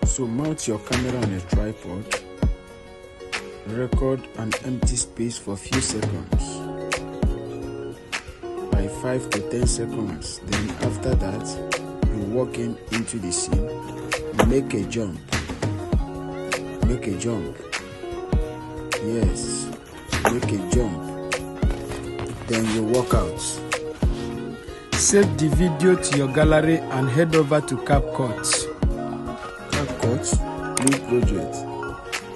So mount your camera on a tripod, record an empty space for a few seconds, by 5 to 10 seconds. Then after that, you walk into the scene, make a jump, yes, make a jump, then you walk out. Save the video to your gallery and head over to CupCut. New project.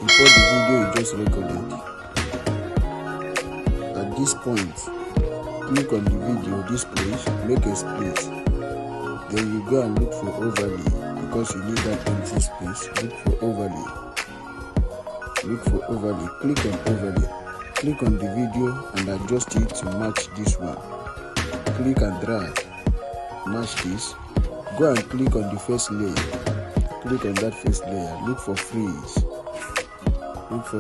Import the video you just recorded. At this point, click on the video displays, make a split. Then you go and look for overlay because you need that empty space. Look for overlay. Click on overlay. Click on the video and adjust it to match this one. Click and drag. Match this. Go and click on the first layer. Click on that first layer, look for freeze, click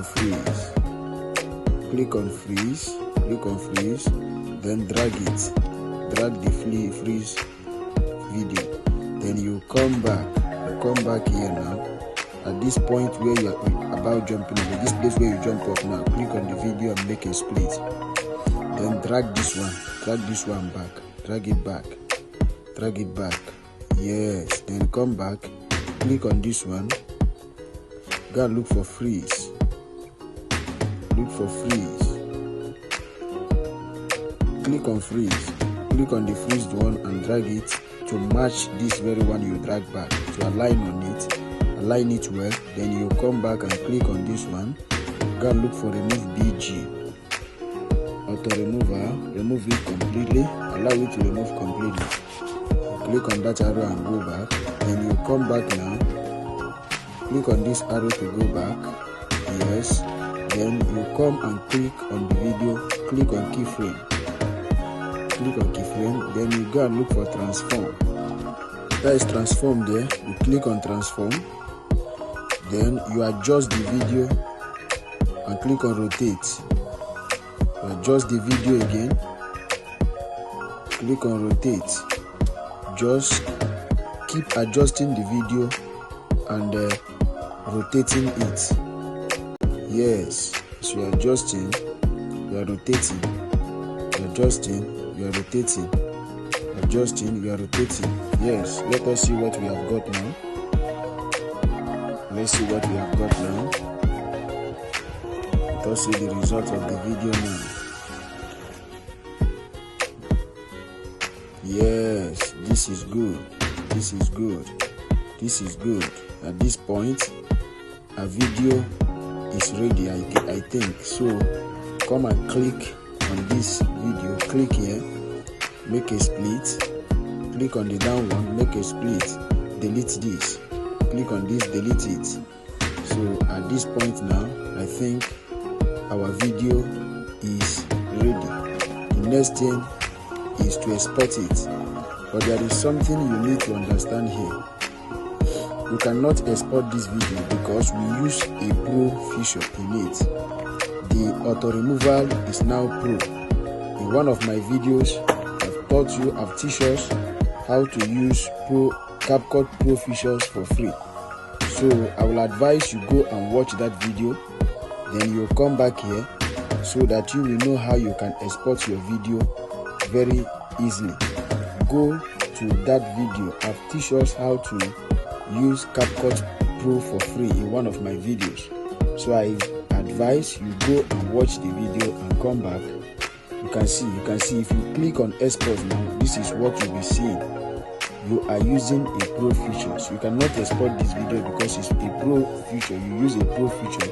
on freeze, then drag the freeze video, then you come back here now. At this point where you are about jumping over, this place where you jump up now, click on the video and make a split, then drag this one back, drag it back, yes, then come back. Click on this one, go and look for freeze, click on freeze, click on the freezed one and drag it to match this very one you drag back, to align it well. Then you come back and click on this one, go and look for remove BG, auto remover, remove it completely, allow it to remove completely. Click on that arrow and go back. Then you come back now, click on this arrow to go back, yes, then you come and click on the video, click on keyframe, then you go and look for transform. That is transform there, you click on transform, then you adjust the video and click on rotate. You adjust the video again, click on rotate, just keep adjusting the video and rotating it. Yes, so you're adjusting, you're rotating, you're adjusting, you're rotating, adjusting, you're rotating. Yes, let us see what we have got now. Let's see what we have got now. Let us see the result of the video now. Yes, this is good. At this point, a video is ready, I think. So come and click on this video, click here, make a split, click on the down one, make a split, delete this, click on this, delete it. So at this point now, I think our video is ready. The next thing is to export it. But there is something you need to understand here. You cannot export this video because we use a pro feature in it. The auto removal is now pro. In one of my videos, I've teach us how to use CupCut Pro features for free. So I will advise you go and watch that video, then you'll come back here so that you will know how you can export your video very easily. Go to that video. I've teach us how to use CupCut Pro for free in one of my videos. So I advise you go and watch the video and come back. You can see if you click on export now, this is what you'll be seeing. You are using a pro feature. So you cannot export this video because it's a pro feature. You use a pro feature,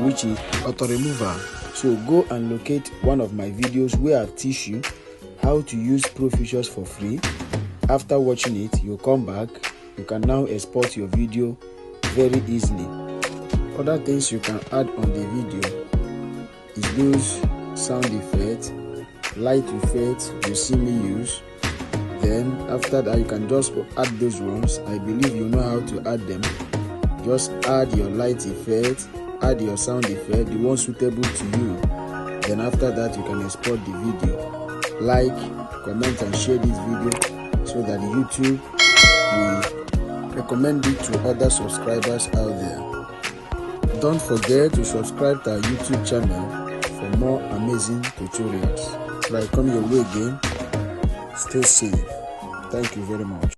which is auto removal. So go and locate one of my videos where I teach you how to use pro features for free. After watching it, you come back. You can now export your video very easily. Other things you can add on the video is those sound effects, light effects you see me use. Then after that, you can just add those ones. I believe you know how to add them. Just add your light effect, add your sound effect, the one suitable to you. Then after that, you can export the video. Like, comment and share this video so that YouTube will recommend it to other subscribers out there. Don't forget to subscribe to our YouTube channel for more amazing tutorials. Till I come your way again, stay safe. Thank you very much.